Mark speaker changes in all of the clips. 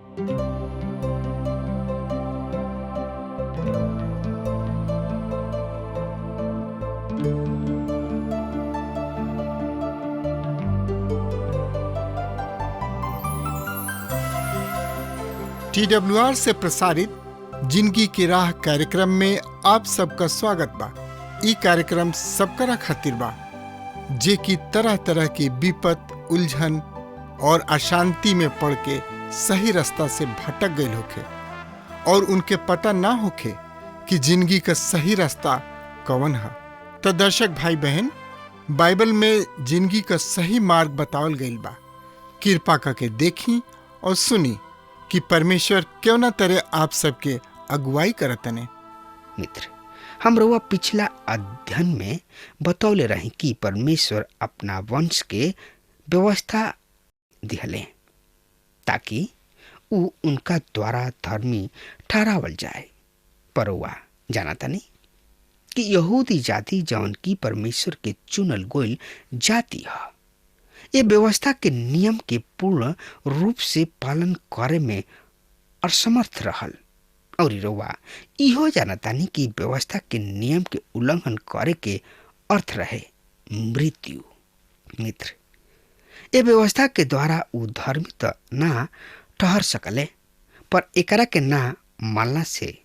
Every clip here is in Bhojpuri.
Speaker 1: TWR से प्रसारित जिंदगी की राह कार्यक्रम में आप सबका स्वागत बा। ई कार्यक्रम सबकरा खातिर बा जे कि तरह तरह की विपत, उलझन और अशांति में पड़ के सही रास्ता से भटक गए होखे और उनके पता ना होखे कि जिंदगी का सही रास्ता कौन है। तो दर्शक भाई बहन, बाइबल में जिंदगी का सही मार्ग बतावल गईल बा। कृपा करके देखी और सुनी कि परमेश्वर क्यों न तरह आप सबके अगुवाई करतने।
Speaker 2: मित्र, हम रउआ पिछला अध्ययन में बतौले रहे कि परमेश्वर अपना वंश के व्यवस्था दिहले ताकि उ उनका द्वारा धर्मी ठहरावल जाए। पर रउआ जानता नहीं कि यहूदी जाति जौन की परमेश्वर के चुनल गोइल जाति है, ये व्यवस्था के नियम के पूर्ण रूप से पालन करे में असमर्थ रहल। और रउआ इहो जानतानी कि व्यवस्था के नियम के उल्लंघन करे के अर्थ रहे मृत्यु। मित्र, ये व्यवस्था के द्वारा उ धर्मी तो ना ठहर सकले, पर एकरा के ना मानला से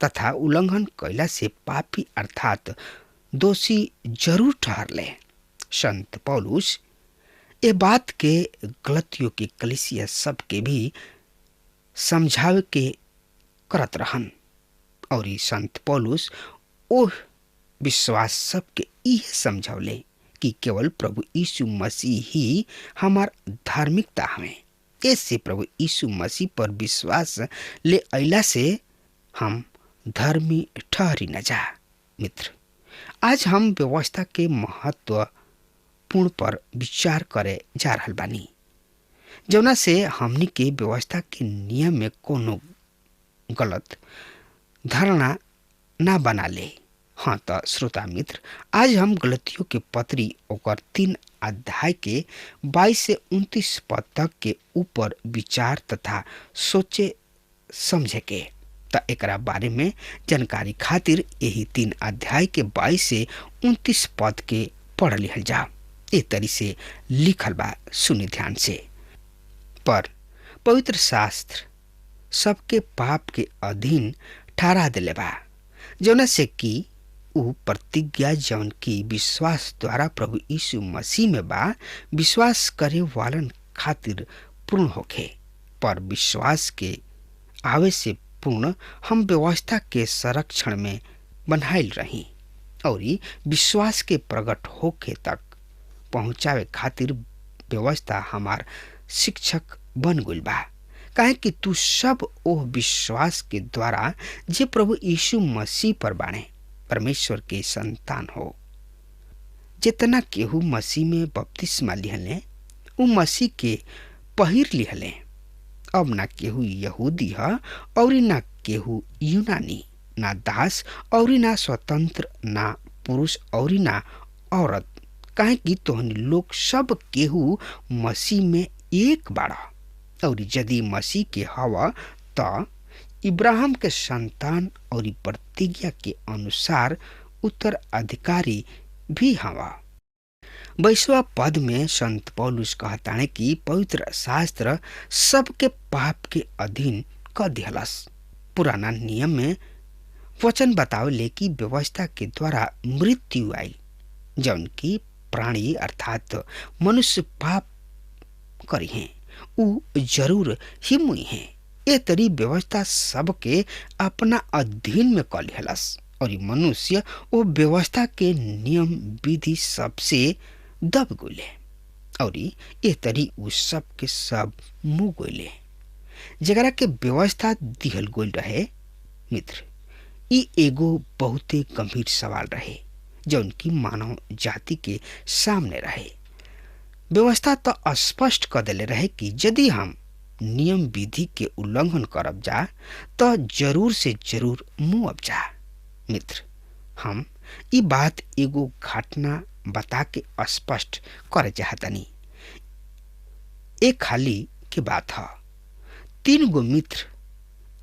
Speaker 2: तथा उल्लंघन कैला से पापी अर्थात दोषी जरूर ठहरले। संत पौलुस ये बात के गलतियों की कलीसिया सब के भी समझावे के करत रहन। और ई संत पौलुस ओह विश्वास सब के यह समझावले कि केवल प्रभु यीशु मसीह ही हमार धार्मिकता हमें। ऐसे प्रभु यीशु मसीह पर विश्वास ले अइला से हम धर्मी ठहरी न जा। मित्र, आज हम व्यवस्था के महत्व पूर्ण पर विचार करे जा रहल बानी, जौना से हमनी के व्यवस्था के नियम में कोनो गलत धारणा ना बना ले। हाँ तो श्रोता मित्र, आज हम गलतियों के पत्री ओकर 3 अध्याय के 22 से 29 पद तक के ऊपर विचार तथा सोचे समझे के त एकरा बारे में जानकारी खातिर यही 3 अध्याय के 22 से 29 पद के पढ़ लिहल जा। ए तरी से लिखल बा, सुनी ध्यान से। पर पवित्र शास्त्र सबके पाप के अधीन ठहरा दिले बा, जौना से कि उ प्रतिज्ञा जौन की विश्वास द्वारा प्रभु यीशु मसीह में बा, विश्वास करे वालन खातिर पूर्ण होखे। पर विश्वास के आवे से पूर्ण हम व्यवस्था के संरक्षण में बनाइल रही और विश्वास के प्रकट होखे तक पहुंचावे खातिर व्यवस्था हमार शिक्षक बन गइल बा। काहे कि तू सब ओह विश्वास के द्वारा जे प्रभु यीशु मसीह पर बाणे परमेश्वर के संतान हो। जितना केहू मसीह में बपतिस्मा लिहले उ मसीह के पहिर लिहले। अब ना केहू यहूदी है और ना केहू यूनानी, ना दास और ना स्वतंत्र, ना पुरुष और ना औरत, काहे कि तोहनी लोग सब केहू मसीह में एक बाड़ा। और यदि मसीह के हवा तो इब्राहिम के संतान और प्रतिज्ञा के अनुसार उत्तराधिकारी भी हवा। 22वां पद में संत पौलुस कहताने कि पवित्र शास्त्र सबके पाप के अधीन क दिहलस। पुराना नियम में वचन बतावले कि व्यवस्था के द्वारा मृत्यु आई, जौन की प्राणी अर्थात मनुष्य पाप करी हैं उ जरूर ही मुई हैं। ये तरी व्यवस्था सबके अपना अधीन में कर लिहलस और मनुष्य वो व्यवस्था के नियम विधि सबसे दब गइले और ये तरी उ सब के सब मुँह गइले जगरा के व्यवस्था दिहल गइल रहे। मित्र, ई एगो बहुते गंभीर सवाल रहे जौन की मानव जाति के सामने रहे। व्यवस्था तो स्पष्ट कर देले रहे कि यदि हम नियम विधि के उल्लंघन करब जा तो जरूर से जरूर मुँह अब जा। मित्र, हम ई बात एगो घटना बता के स्पष्ट करे चाहतनी। एक खाली के बात है तीन गो मित्र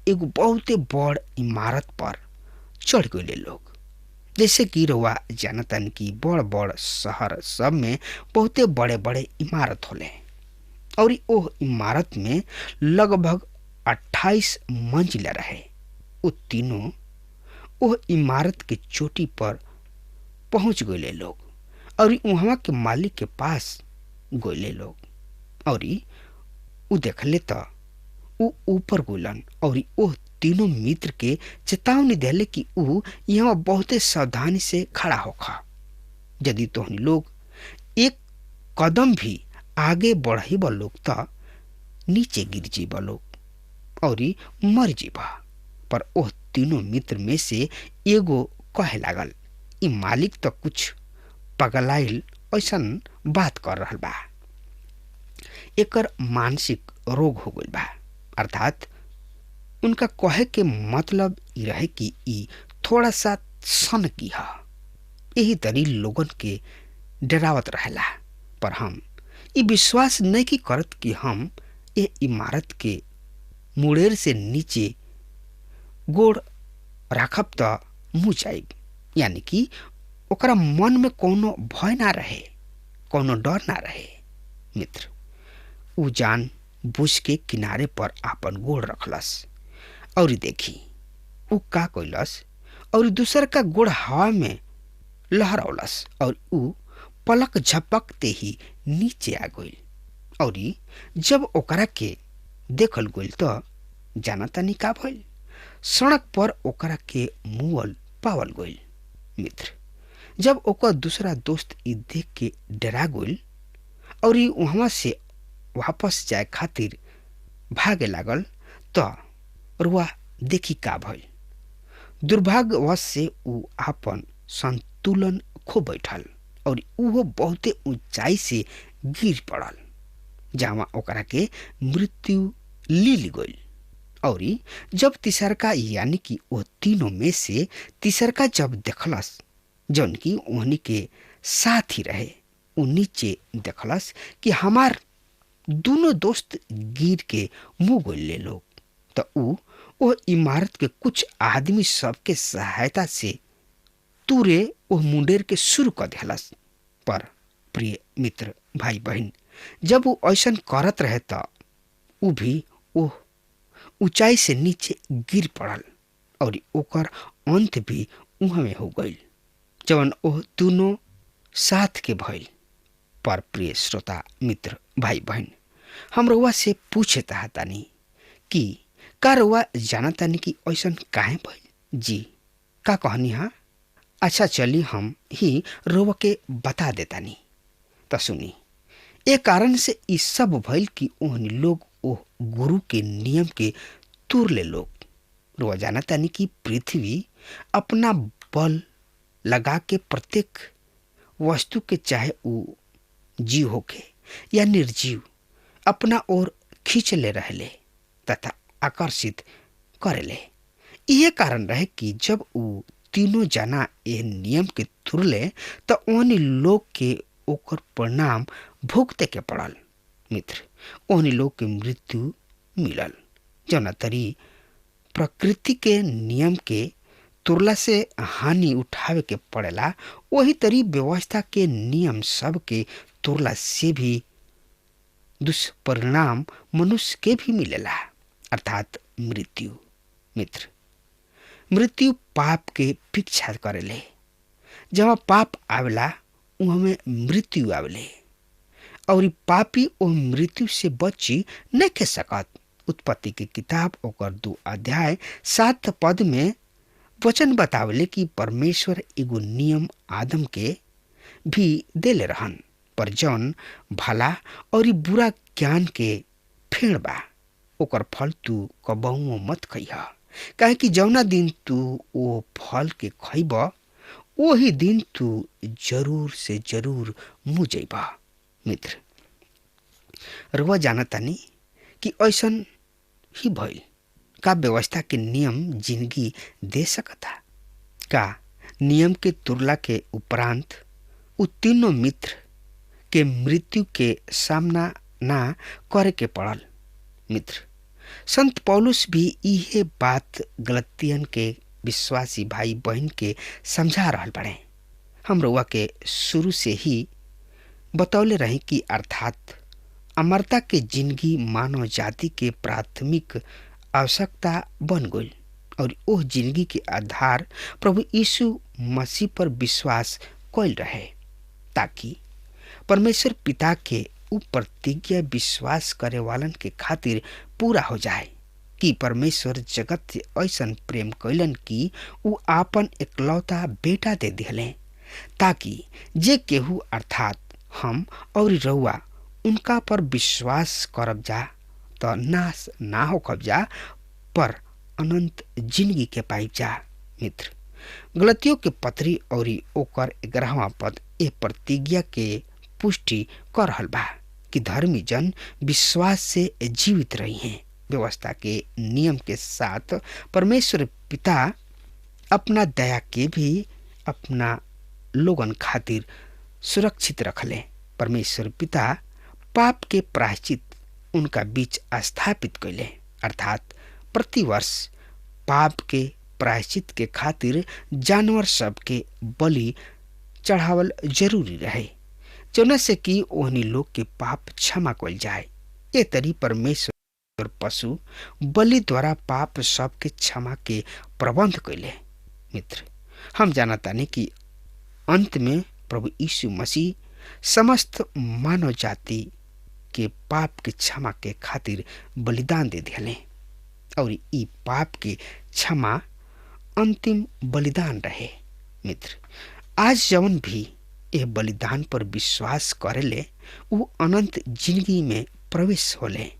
Speaker 2: एगो बहुते बड़ इमारत पर चढ़ गए लोग। जैसे कि रउआ जानतन कि बड़ बड़ शहर सब में बहुते बड़े बड़े इमारत होले और ओह इमारत में लगभग 28 मंजिला रहे। वो तीनों ओह इमारत के चोटी पर पहुंच गए लोग और वहां के मालिक के पास गए लोग और उ देखले तो उ ऊपर गुलन और ओह तीनों मित्र के चेतावनी देले कि उ यहाँ बहुते सावधानी से खड़ा होखा। यदि तोहनी लोग एक कदम भी आगे बढ़ी लोग तो नीचे गिर जीब लोग और मर जीबा। पर ओह तीनों मित्र में से एगो कहे लागल, ई मालिक तो कुछ पगलाइल ऐसन बात कर रहल बा, एकर मानसिक रोग हो गइल बा। अर्थात उनका कहे के मतलब ई रहे कि ई थोड़ा सा सन की है। यही तरी लोगन के डरावत रहेला। पर हम ई विश्वास नहीं की करत कि हम ये इमारत के मुड़ेर से नीचे गोड़ राखब तो मुँह जाइब, यानी कि ओकरा मन में कोनो भय ना रहे, कोनो डर ना रहे। मित्र उ जान बुझ के किनारे पर आपन गोड़ रखलस और देखी उ का कैलस और दूसर का गोड़ हवा में लहरौलस और उ पलक झपकते ही नीचे आ गई। और जब ओकरा के देखल गइल तो जानतानी का भइल, सड़क पर ओकरा के मुअल पावल गइल। मित्र जब ओकर दूसरा दोस्त ई देख के डरा गइल और वहां से वापस जाए खातिर भागे लागल तो रुआ देखी का भइल। दुर्भाग्यवश से उ आपन संतुलन खो बैठल और उहो बहुते ऊंचाई से गिर पड़ल, जहाँ ओकरा के मृत्यु ली गई। और जब तीसरका यानी कि वो तीनों में से तीसरका जब देखलस जौन की ओहनी के साथ ही रहे, उ नीचे देखलस कि हमार दोनों दोस्त गिर के मुँह गोल ले लोग। तो वो इमारत के कुछ आदमी सबके सहायता से तुरे वो मुंडेर के शुरू कर दिलस। पर प्रिय मित्र भाई बहन, जब वो ऐसा करत रहे तो उ भी वो ऊंचाई से नीचे गिर पड़ल और ओकर अंत भी उहाँ में हो गई जवन ओह दोनों साथ के भइल। पर प्रिय श्रोता मित्र भाई बहन, हम रउआ से पूछे तानी कि का रउआ जानतानी कि ऐसा काहे भइल? जी का कहनी हा? अच्छा चली हम ही रउआ के बता देतानी। तो सुनी, ए कारण से ई सब भइल कि ओहनी लोग ओह गुरु के नियम के तुर ले लोग। रउआ जानतानी कि पृथ्वी अपना बल लगा के प्रत्येक वस्तु के, चाहे उ जीव होके या निर्जीव, अपना ओर खींच ले रहले तथा आकर्षित करेले। यह कारण रहे कि जब उ तीनों जना यह नियम के तुरले तो ओहनी लोग के ओकर परिणाम भुगते के पड़ल। मित्र ओहनी लोग के मृत्यु मिलल। जौना तरी प्रकृति के नियम के तुरला से हानि उठावे के पड़ेला, वही तरी व्यवस्था के नियम सब के तुरला से भी दुष्परिणाम मनुष्य के भी मिलेला, अर्थात मृत्यु। मित्र मृत्यु पाप के पीछा करेले। जब पाप आवेला वहाँ में मृत्यु आवेले और पापी ओ मृत्यु से बची नहीं के सकत। उत्पत्ति की किताब ओकर 2 अध्याय 7 पद में वचन बतावले कि परमेश्वर एगो नियम आदम के भी देले रहन, पर जौन भला और बुरा ज्ञान के फेड़ बा ओकर फल तू कबहुओ मत खइह, काहे कि जौना दिन तू ओ फल के खइब वही दिन तू जरूर से जरूर मुँह जइबा। मित्र रउआ जानतानी कि ऐसन ही भइल। का व्यवस्था के नियम जिंदगी दे सकता? का नियम के तुरला के उपरांत उ तीनों मित्र के मृत्यु के सामना ना करे के पड़ल? मित्र संत पौलुस भी इहे बात गलतियन के विश्वासी भाई बहन के समझा रहल बड़े। हम रउआ के शुरू से ही बतौले रहे कि अर्थात अमरता के जिंदगी मानव जाति के प्राथमिक आवश्यकता बन गई और ओह जिंदगी के आधार प्रभु यीशु मसीह पर विश्वास कइल रहे, ताकि परमेश्वर पिता के उ प्रतिज्ञा विश्वास करे वालन के खातिर पूरा हो जाए कि परमेश्वर जगत से ऐसन प्रेम कैलन कि उ आपन एकलौता बेटा दे दिहले, ताकि जे केहू अर्थात हम और रउआ उनका पर विश्वास करब जा तो नाश ना होकब जा पर अनंत जिंदगी के पाइब जा। मित्र, गलतियों के पत्री और ओकर 11वां पद ए प्रतिज्ञा के पुष्टि कर रहल बा कि धर्मी जन विश्वास से जीवित रही हैं। व्यवस्था के नियम के साथ परमेश्वर पिता अपना दया के भी अपना लोगन खातिर सुरक्षित रखले। परमेश्वर पिता पाप के प्रायश्चित उनका बीच स्थापित कैले, अर्थात प्रतिवर्ष पाप के प्रायश्चित के खातिर जानवर सब के बलि चढ़ावल जरूरी रहे, जौना से कि ओहनी लोग के पाप क्षमा कइल जाए। ए तरी परमेश्वर पशु बलि द्वारा पाप सब के क्षमा के प्रबंध कैले। मित्र, हम जानतानी कि अंत में प्रभु यीशु मसीह समस्त मानव जाति के पाप के क्षमा के खातिर बलिदान दे दिले और ई पाप के क्षमा अंतिम बलिदान रहे। मित्र, आज जवन भी यह बलिदान पर विश्वास करेले वो अनंत जिंदगी में प्रवेश होले।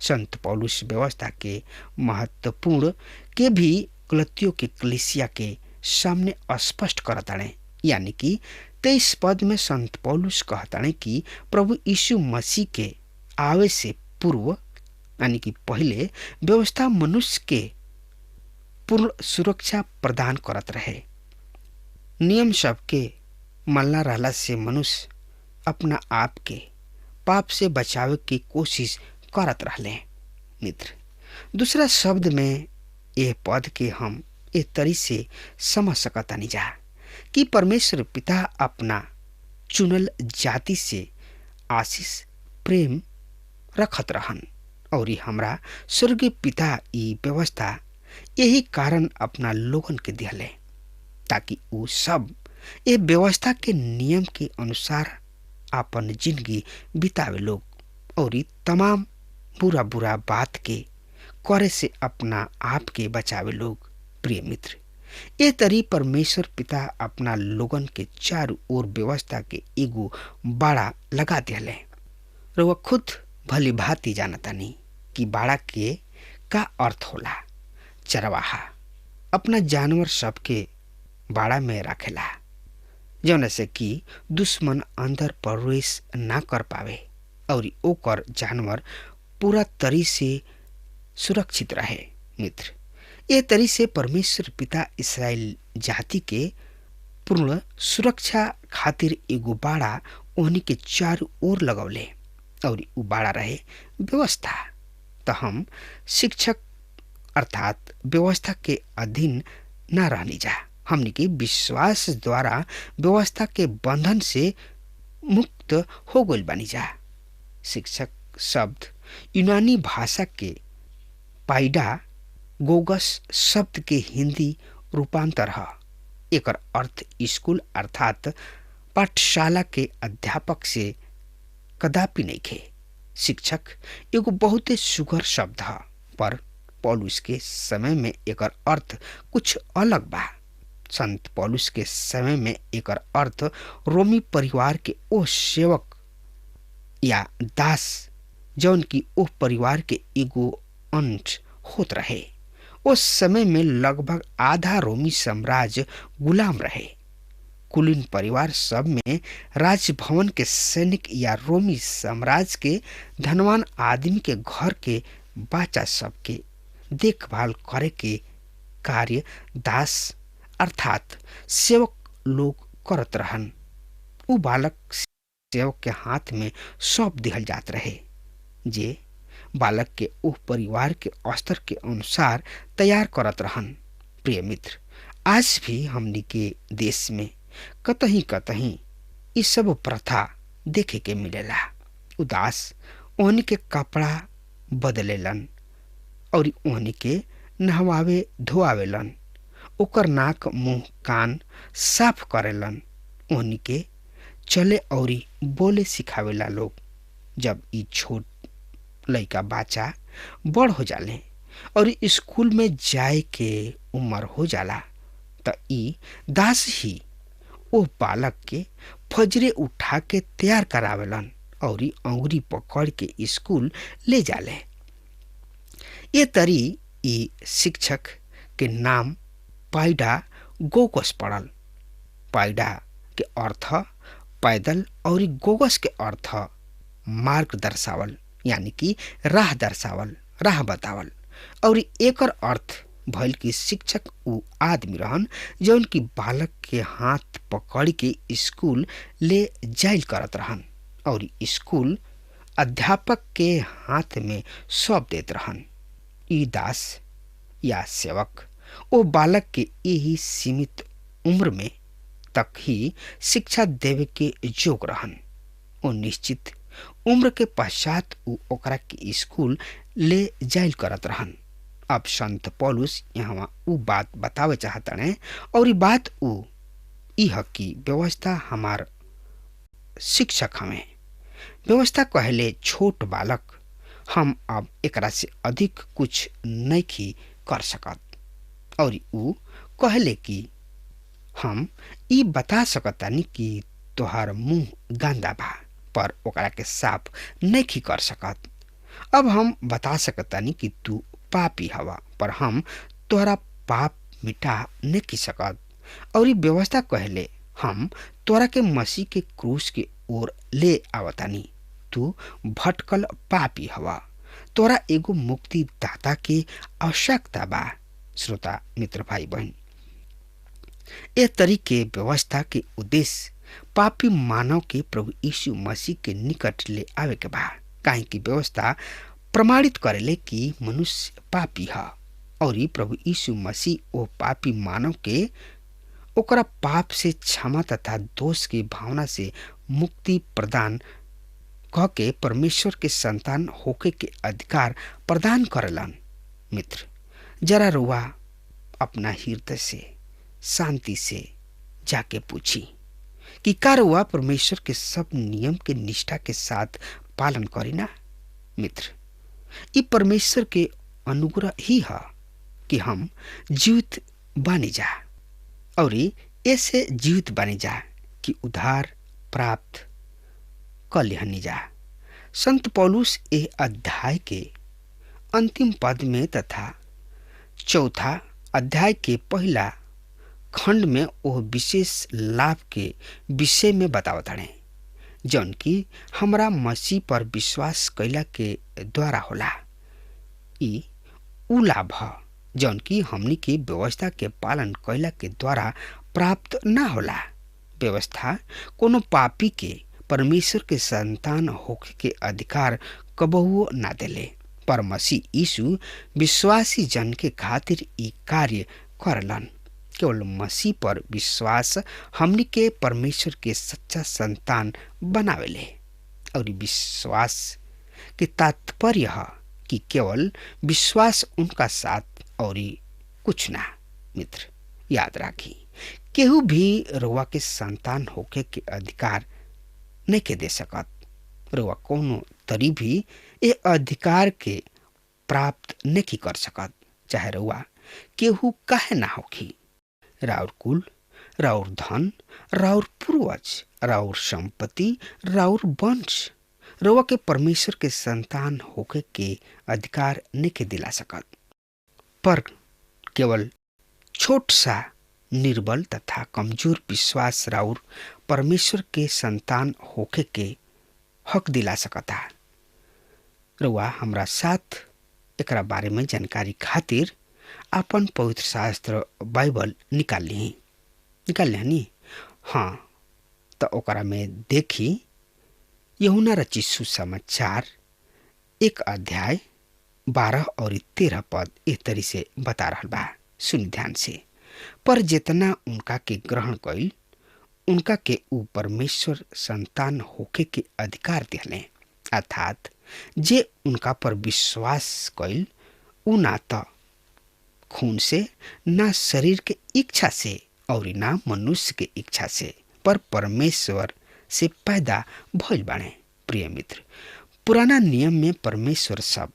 Speaker 2: संत पौलुस व्यवस्था के महत्वपूर्ण के भी गलतियों के कलीसिया के सामने स्पष्ट करताड़े, यानी कि 23 पद में संत पौलुस कहताड़े कि प्रभु यीशु मसीह के आवे से पूर्व यानी कि पहले व्यवस्था मनुष्य के पूर्ण सुरक्षा प्रदान करत रहे। नियम सब के मलना रहला से मनुष्य अपना आप के पाप से बचावे की कोशिश करत रहले। मित्र, दूसरा शब्द में यह पद के हम एक तरी से समझ सकतानी जा कि परमेश्वर पिता अपना चुनल जाति से आशीष प्रेम रखत रहन और हमरा स्वर्गीय पिता ई व्यवस्था यही कारण अपना लोगन के दिहले, ताकि वो सब ये व्यवस्था के नियम के अनुसार अपन जिंदगी बितावे लोग और तमाम बुरा बुरा बात के करे से अपना आप के बचावे लोग। प्रिय मित्र, ये तरी परमेश्वर पिता अपना लोगन के चारों ओर व्यवस्था के एगो बाड़ा लगा दिले। रउआ खुद भली भांति जानतानी कि बाड़ा के का अर्थ होला। चरवाहा अपना जानवर सबके बाड़ा में रखेला, जौन से कि दुश्मन अंदर प्रवेश ना कर पावे और ओकर जानवर पूरा तरी से सुरक्षित रहे। मित्र, ये तरी से परमेश्वर पिता इस्राएल जाति के पूर्ण सुरक्षा खातिर एगो बाड़ा ओहनी के चारों ओर लगौले और उ बाड़ा रहे व्यवस्था। तो हम शिक्षक अर्थात व्यवस्था के अधीन न रहनी जा, हमनी के विश्वास द्वारा व्यवस्था के बंधन से मुक्त हो गइल बनी जा। शिक्षक शब्द यूनानी भाषा के पाइडा गोगस शब्द के हिंदी रूपांतर है। एकर अर्थ स्कूल अर्थात पाठशाला के अध्यापक से कदापि नहीं खे। शिक्षक एगो बहुत सुघर शब्द है, पर पौलुस के समय में एकर अर्थ कुछ अलग बा। संत पौलुस के समय में एकर अर्थ रोमी परिवार के ओ सेवक या दास जौन की ओ परिवार के एगो अंश होत रहे। उस समय में लगभग आधा रोमी साम्राज्य गुलाम रहे। कुलीन परिवार सब में राजभवन के सैनिक या रोमी साम्राज्य के धनवान आदमी के घर के बच्चा सबके देखभाल करे के कार्य दास अर्थात सेवक लोग करत रहन। उ बालक सेवक के हाथ में सौंप दिहल जात रहे, जे बालक के ओह परिवार के स्तर के अनुसार तैयार करत रहन। प्रिय मित्र, आज भी हमनी के देश में कतहीं कतहीं ये सब प्रथा देखे के मिलेला। उदास ओहनी के कपड़ा बदलेलन और ओहनी के नहवावे धोआवेलन, ओकर नाक मुंह कान साफ करेलन, ओहनी के चले और बोले सिखावेला लोग। जब ई छोट लइका बच्चा बड़ हो जाले और स्कूल में जाए के उम्र हो जाला त ई दास ही ओ बालक के फजरे उठा के तैयार करावेलन और अंगुरी पकड़ के स्कूल ले जाले। ये तरी ई शिक्षक के नाम पाइडा गोगस पड़ल। पाइडा के अर्थ पैदल और गोगस के अर्थ मार्ग दर्शावल, यानी कि राह दर्शावल, राह बतावल। और एकर अर्थ भइल कि शिक्षक उ आदमी रहन जौन की बालक के हाथ पकड़ के स्कूल ले जाइल करत रहन और स्कूल अध्यापक के हाथ में सौंप देत रहन। ई दास या सेवक ओ बालक के यही सीमित उम्र में तक ही शिक्षा देवे के जोग रहन। ओ निश्चित उम्र के पश्चात उ ओकरा के स्कूल ले जाइल करत रहन। अब संत पौलुस यहाँ उ बात बतावे चाहतने और बात उ इह की व्यवस्था हमार शिक्षक हमें। व्यवस्था कहले छोट बालक हम अब एकरा से अधिक कुछ नहीं कर सकत और उ कहले कि हम ई बता सकतानी कि तोहार मुंह गंदा बा पर ओकरा के साफ नहीं कर सकत। अब हम बता सकतानी कि तू पापी हवा पर हम तोहरा पाप मिटा नहीं सकत। और ई व्यवस्था कहले हम तोरा के मसीह के क्रूस के ओर ले आवतानी, तू भटकल पापी हवा, तोरा एगो मुक्ति दाता के आवश्यकता बा। श्रोता मित्र भाई बहन, ए तरीके व्यवस्था के उद्देश्य पापी मानव के प्रभु यीशु मसीह के निकट ले आवे के बा। काहे की व्यवस्था प्रमाणित करेले कि मनुष्य पापी है और ई प्रभु यीशु मसीह ओ पापी मानव के ओकरा पाप से क्षमा तथा दोष की भावना से मुक्ति प्रदान कह के परमेश्वर के संतान होके के अधिकार प्रदान करलन। मित्र, जरा रुआ अपना हृदय से शांति से जाके पूछी कि का रुआ परमेश्वर के सब नियम के निष्ठा के साथ पालन करी ना। मित्र, ये परमेश्वर के अनुग्रह ही है कि हम जीवित बनी जा और ऐसे जीवित बनी जा कि उद्धार प्राप्त कर लिहनी जा। संत पौलुस ए अध्याय के अंतिम पद में तथा चौथा अध्याय के पहला खंड में वह विशेष लाभ के विषय में बतावत हड़े जौन की हमरा मसीह पर विश्वास कैला के द्वारा होला। ई उ लाभ है जौन की हमनी के व्यवस्था के पालन कैला के द्वारा प्राप्त ना होला। व्यवस्था कोनो पापी के परमेश्वर के संतान होके के अधिकार कबहुओ ना देले, पर मसीह यीशु विश्वासी जन के खातिर ई कार्य करलन। केवल मसीह पर विश्वास हमनी के परमेश्वर के सच्चा संतान बनावेले और विश्वास के तात्पर्य है कि केवल विश्वास उनका साथ और कुछ ना। मित्र, याद राखी केहू भी रुआ के संतान होके के अधिकार नहीं के दे सकत। रुआ कोनो तरी भी ए अधिकार के प्राप्त नहीं कर सकत, चाहे रुआ केहू काहे ना होखी। राउर कुल, राउर धन, राउर पूर्वज, राउर संपत्ति, राउर वंश रुआ के परमेश्वर के संतान होके के अधिकार नहीं के दिला सकत, पर केवल छोट सा निर्बल तथा कमजोर विश्वास राउर परमेश्वर के संतान होके के हक दिला सकता। रुआ हमरा साथ एकरा बारे में जानकारी खातिर अपन पवित्र शास्त्र बाइबल निकाल ली। हाँ, तो ओकरा में देखी यूहन्ना रचित सुसमाचार 1 अध्याय 12 और 13 पद इस तरी से बता रहा बा। सुन ध्यान से। पर जितना उनका के ग्रहण कइल उनका के ऊ परमेश्वर संतान होके के अधिकार दिले, अर्थात जे उनका पर विश्वास कइल ऊ ना तो खून से, ना शरीर के इच्छा से और ना मनुष्य के इच्छा से, पर परमेश्वर से पैदा भइल बाणे। प्रिय मित्र, पुराना नियम में परमेश्वर सब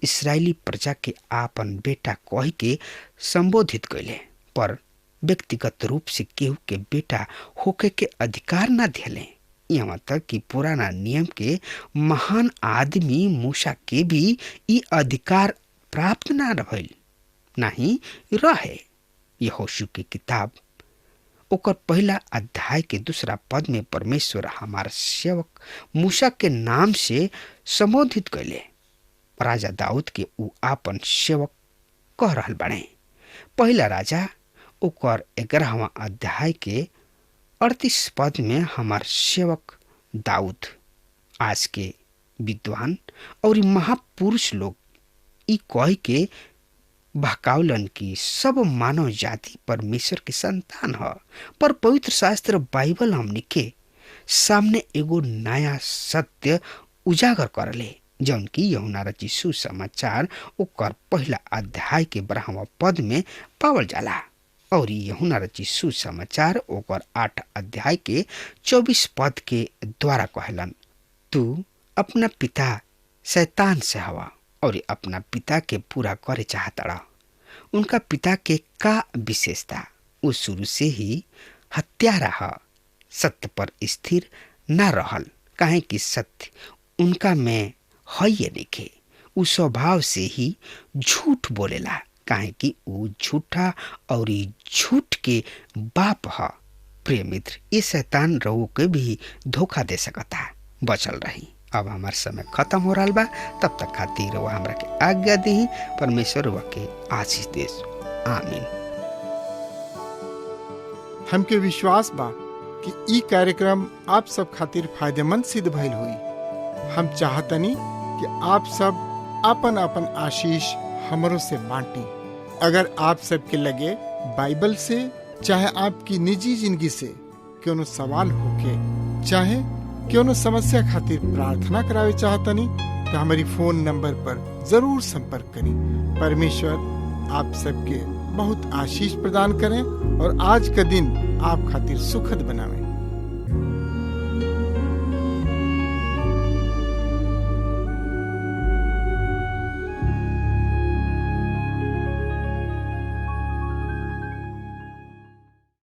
Speaker 2: इस्राएली प्रजा के आपन बेटा कह के संबोधित कैले, पर व्यक्तिगत रूप से केहू के बेटा होके के अधिकार ना दिले। यहाँ तक कि पुराना नियम के महान आदमी मूसा के भी ई अधिकार प्राप्त ना भइल, नहीं रहे। यहोशू की किताब ओकर पहला अध्याय के 2 पद में परमेश्वर हमार सेवक मूसा के नाम से संबोधित कैले। राजा दाऊद के ऊ आपन सेवक कह रहल बाड़े। पहला राजा ओकर 11वां अध्याय के 38 पद में हमार सेवक दाऊद, आज के विद्वान और महापुरुष लोग ई कह के बहकावलन की सब मानव जाति परमेश्वर के संतान ह। पर पवित्र शास्त्र बाइबल हमनी के सामने एगो नया सत्य उजागर करले, जौन की यूहन्ना रचित सुसमाचार ओकर पहला अध्याय के 12वां पद में पावल जाला और यूहन्ना रचित सुसमाचार ओकर 8 अध्याय के 24 पद के द्वारा कहलन, तू अपना पिता शैतान से हवा और अपना पिता के पूरा करे चाहता। उनका पिता के का विशेषता? वो शुरू से ही हत्यारा ह, सत्य पर स्थिर न रहल, काहे कि सत्य उनका में है ये नइखे। उ स्वभाव से ही झूठ बोलेला, काहे कि उ झूठा और झूठ के बाप ह। प्रिय मित्र, ये शैतान रऊ के भी धोखा दे सकता। बचल रही। अब हमार समय खत्म हो रहा बा, तब तक खातिर वह हमरा के आज्ञा दी। परमेश्वर वह के आशीष देस। आमीन।
Speaker 1: हमके विश्वास बा कि ई कार्यक्रम आप सब खातिर फायदेमंद सिद्ध भइल हुई। हम चाहतनी कि आप सब आपन आपन आशीष हमरो से बांटी। अगर आप सब के लगे बाइबल से चाहे आपकी निजी जिंदगी से कोनो सवाल होके, चाहे कोनो समस्या खातिर प्रार्थना करावे चाहतनी, तो हमारी फोन नंबर पर जरूर संपर्क करें। परमेश्वर आप सबके बहुत आशीष प्रदान करें और आज का दिन आप खातिर सुखद बनावे।